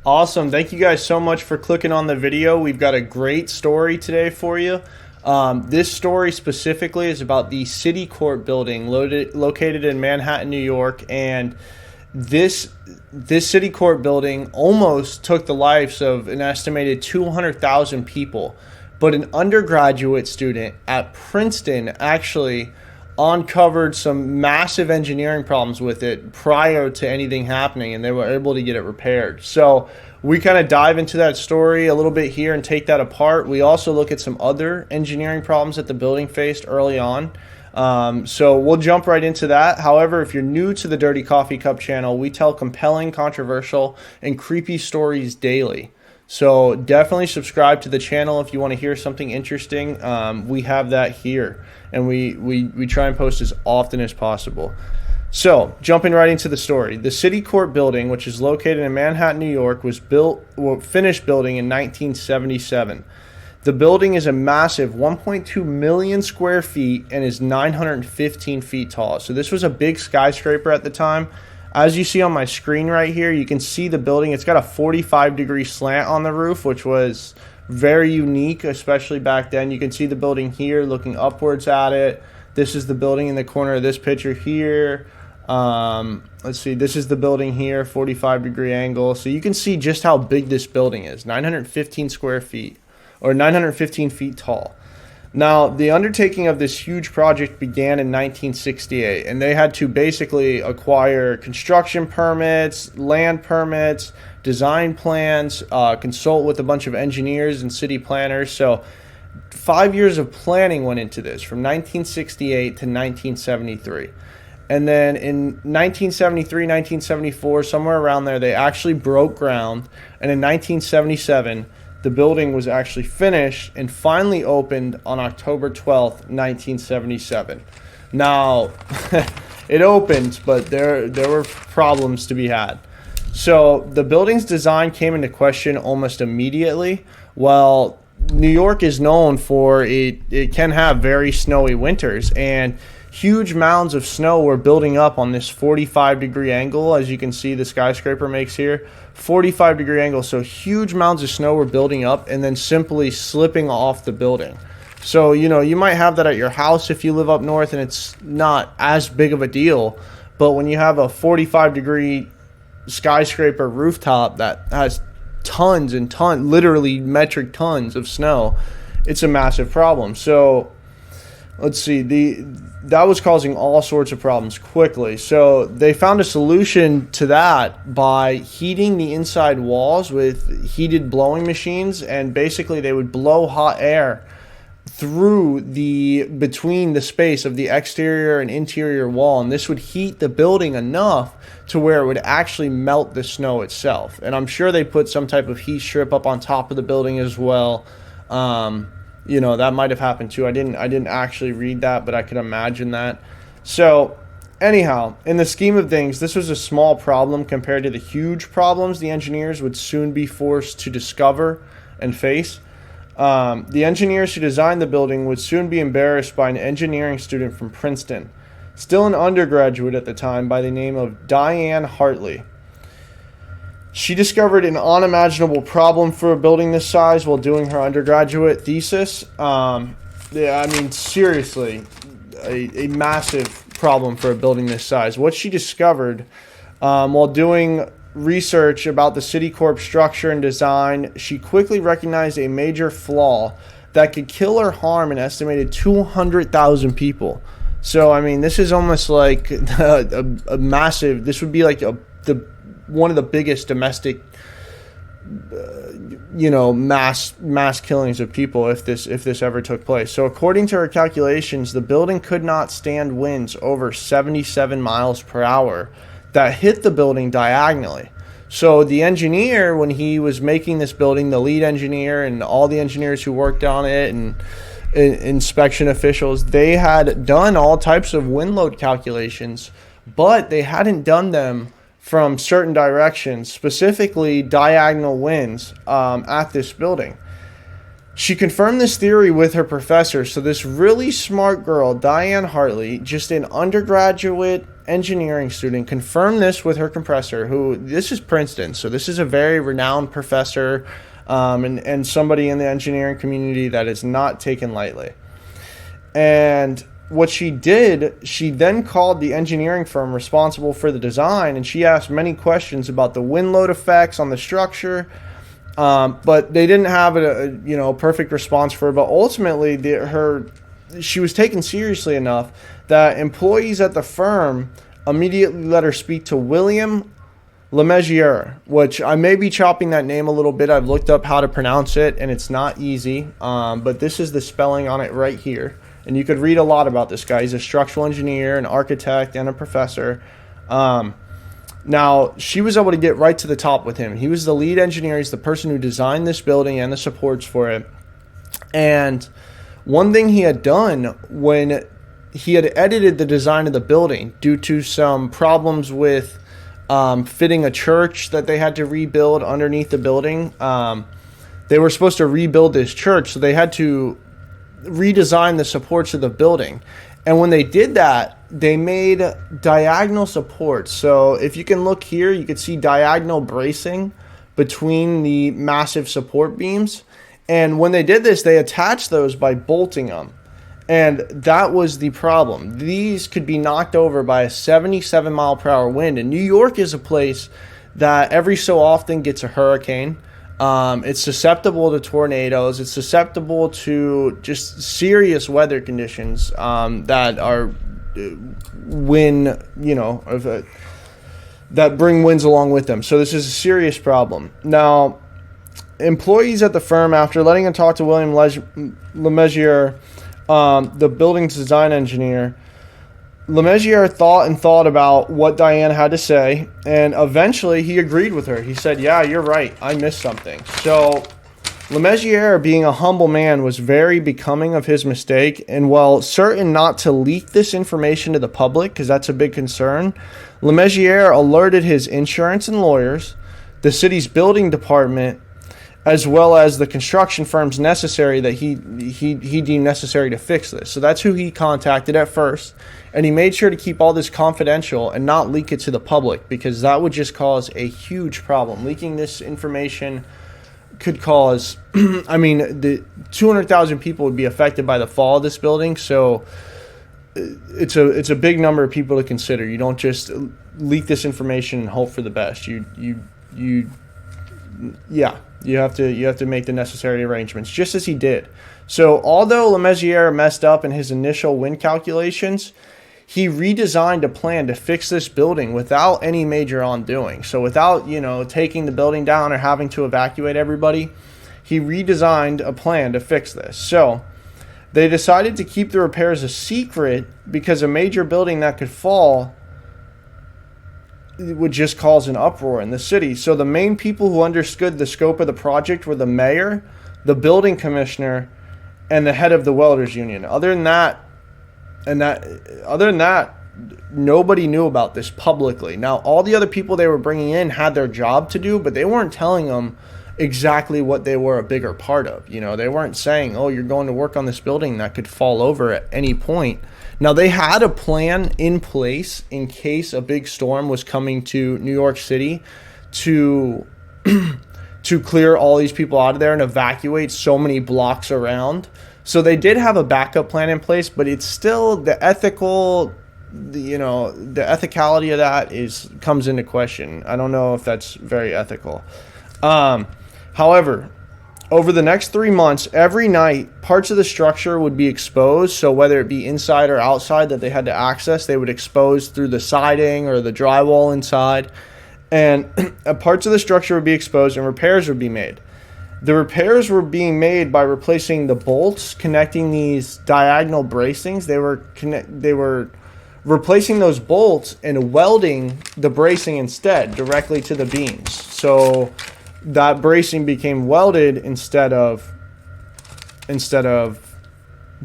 Awesome. Thank you guys so much for clicking on the video. We've got a great story today for you. This story specifically is about the Citi-Corp building located in Manhattan, New York. And this Citi-Corp building almost took the lives of an estimated 200,000 people. But an undergraduate student at Princeton actually uncovered some massive engineering problems with it prior to anything happening, and they were able to get it repaired. So we kind of dive into that story a little bit here and take that apart. We also look at some other engineering problems that the building faced early on. So we'll jump right into that. However, if you're new to the Dirty Coffee Cup channel, we tell compelling, controversial, and creepy stories daily. So definitely subscribe to the channel if you want to hear something interesting. We have that here, and we try and post as often as possible. So jumping right into the story, the Citi-Corp building, which is located in Manhattan, New York, was finished building in 1977. The building is a massive 1.2 million square feet and is 915 feet tall. So this was a big skyscraper at the time. As you see on my screen right here, you can see the building. It's got a 45-degree slant on the roof, which was very unique, especially back then. You can see the building here looking upwards at it. This is the building in the corner of this picture here. Let's see, this is the building here, 45-degree angle. So you can see just how big this building is, 915 square feet, or 915 feet tall. Now, the undertaking of this huge project began in 1968, and they had to basically acquire construction permits, land permits, design plans, consult with a bunch of engineers and city planners. So 5 years of planning went into this from 1968 to 1973. And then in 1973, 1974, somewhere around there, they actually broke ground. And in 1977, the building was actually finished and finally opened on October 12th, 1977. Now, it opened, but there were problems to be had. So the building's design came into question almost immediately. Well, New York is known for it can have very snowy winters, and huge mounds of snow were building up on this 45-degree angle, as you can see the skyscraper makes here. 45-degree angle, so huge mounds of snow were building up and then simply slipping off the building. So, you might have that at your house if you live up north, and it's not as big of a deal. But when you have a 45-degree skyscraper rooftop that has tons and tons, literally metric tons of snow, it's a massive problem. So let's see, that was causing all sorts of problems quickly. So they found a solution to that by heating the inside walls with heated blowing machines, and basically they would blow hot air through between the space of the exterior and interior wall, and this would heat the building enough to where it would actually melt the snow itself. And I'm sure they put some type of heat strip up on top of the building as well. That might have happened too. I didn't actually read that, but I could imagine that. So anyhow, in the scheme of things, this was a small problem compared to the huge problems the engineers would soon be forced to discover and face. The engineers who designed the building would soon be embarrassed by an engineering student from Princeton, still an undergraduate at the time, by the name of Diane Hartley. She discovered an unimaginable problem for a building this size while doing her undergraduate thesis. Seriously, a massive problem for a building this size. What she discovered while doing research about the Citi-Corp structure and design, she quickly recognized a major flaw that could kill or harm an estimated 200,000 people. So, this is almost like a massive, this would be like one of the biggest domestic, mass killings of people if this ever took place. So according to her calculations, the building could not stand winds over 77 miles per hour that hit the building diagonally. So the engineer, when he was making this building, the lead engineer and all the engineers who worked on it and inspection officials, they had done all types of wind load calculations, but they hadn't done them from certain directions, specifically diagonal winds at this building. She confirmed this theory with her professor. So this really smart girl, Diane Hartley, just an undergraduate engineering student confirmed this with her compressor, this is Princeton, so this is a very renowned professor, and somebody in the engineering community that is not taken lightly. And what she did, she then called the engineering firm responsible for the design, and she asked many questions about the wind load effects on the structure, but they didn't have a perfect response for her. But ultimately, she was taken seriously enough that employees at the firm immediately let her speak to William Lemessier, which I may be chopping that name a little bit. I've looked up how to pronounce it, and it's not easy, but this is the spelling on it right here. And you could read a lot about this guy. He's a structural engineer, an architect, and a professor. Now, she was able to get right to the top with him. He was the lead engineer. He's the person who designed this building and the supports for it. And one thing he had done when he had edited the design of the building due to some problems with fitting a church that they had to rebuild underneath the building. They were supposed to rebuild this church, so they had to redesign the supports of the building. And when they did that, they made diagonal supports. So if you can look here, you can see diagonal bracing between the massive support beams. And when they did this, they attached those by bolting them. And that was the problem. These could be knocked over by a 77 mile per hour wind. And New York is a place that every so often gets a hurricane. It's susceptible to tornadoes. It's susceptible to just serious weather conditions that are that bring winds along with them. So this is a serious problem. Now, employees at the firm, after letting him talk to William Lemessier, the building's design engineer, Lemessier thought about what Diane had to say, and eventually he agreed with her. He said, "Yeah, you're right. I missed something." So Lemessier, being a humble man, was very becoming of his mistake, and while certain not to leak this information to the public, because that's a big concern, Lemessier alerted his insurance and lawyers, the city's building department, as well as the construction firms necessary that he deemed necessary to fix this. So that's who he contacted at first, and he made sure to keep all this confidential and not leak it to the public, because that would just cause a huge problem. Leaking this information could cause, the 200,000 people would be affected by the fall of this building, so it's a big number of people to consider. You don't just leak this information and hope for the best. You have to make the necessary arrangements, just as he did. So although Lemessier messed up in his initial wind calculations, he redesigned a plan to fix this building without any major undoing. So without, taking the building down or having to evacuate everybody, he redesigned a plan to fix this. So they decided to keep the repairs a secret because a major building that could fall would just cause an uproar in the city. So the main people who understood the scope of the project were the mayor, the building commissioner, and the head of the welders union. Other than that, nobody knew about this publicly. Now, all the other people they were bringing in had their job to do, but they weren't telling them exactly what they were a bigger part of. They weren't saying, "Oh, you're going to work on this building that could fall over at any point." Now, they had a plan in place in case a big storm was coming to New York City to clear all these people out of there and evacuate so many blocks around. So they did have a backup plan in place, but it's still the ethicality of that comes into question. I don't know if that's very ethical. However, over the next 3 months, every night, parts of the structure would be exposed. So whether it be inside or outside that they had to access, they would expose through the siding or the drywall inside. And parts of the structure would be exposed and repairs would be made. The repairs were being made by replacing the bolts connecting these diagonal bracings. They were replacing those bolts and welding the bracing instead directly to the beams. So that bracing became welded instead of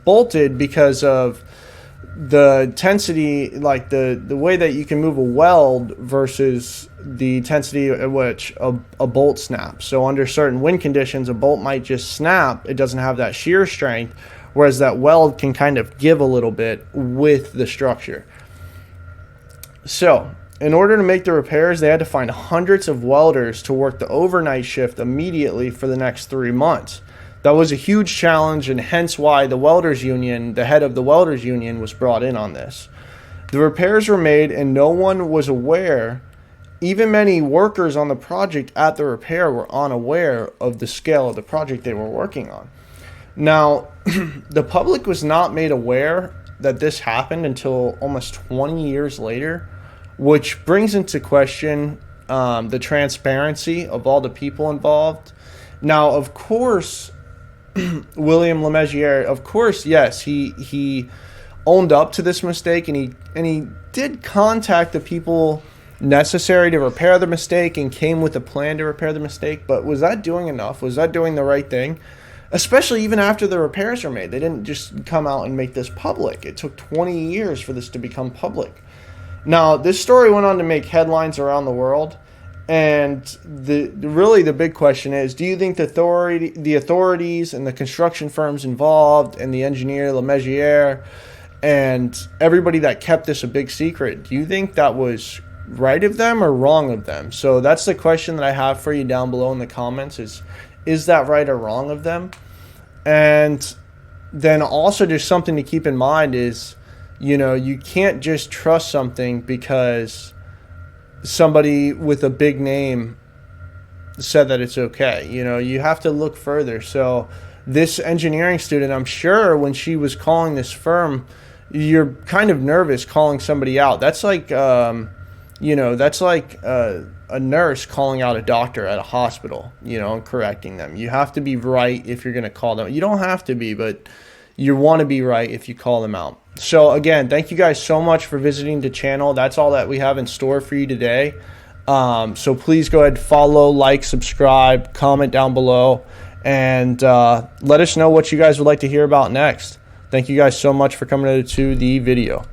bolted because of the tensity, like the way that you can move a weld versus the tensity at which a bolt snaps. So under certain wind conditions, a bolt might just snap. It doesn't have that shear strength, whereas that weld can kind of give a little bit with the structure. So, in order to make the repairs, they had to find hundreds of welders to work the overnight shift immediately for the next 3 months. That was a huge challenge, and hence why the welders union, the head of the welders union, was brought in on this. The repairs were made, and no one was aware. Even many workers on the project at the repair were unaware of the scale of the project they were working on. Now, the public was not made aware that this happened until almost 20 years later, which brings into question the transparency of all the people involved. Now, of course, William Lemaitre, of course, yes, he owned up to this mistake, and he did contact the people necessary to repair the mistake and came with a plan to repair the mistake. But was that doing enough? Was that doing the right thing? Especially even after the repairs were made. They didn't just come out and make this public. It took 20 years for this to become public. Now, this story went on to make headlines around the world. And the big question is, do you think the authorities and the construction firms involved and the engineer Lemaitre and everybody that kept this a big secret, do you think that was right of them or wrong of them? So that's the question that I have for you down below in the comments is that right or wrong of them? And then also just something to keep in mind is, you can't just trust something because somebody with a big name said that it's okay. You have to look further. So this engineering student, I'm sure when she was calling this firm, you're kind of nervous calling somebody out. That's like, that's like a nurse calling out a doctor at a hospital, and correcting them. You have to be right if you're going to call them. You don't have to be, but you want to be right if you call them out. So again, thank you guys so much for visiting the channel. That's all that we have in store for you today. So please go ahead, follow, like, subscribe, comment down below, and let us know what you guys would like to hear about next. Thank you guys so much for coming to the video.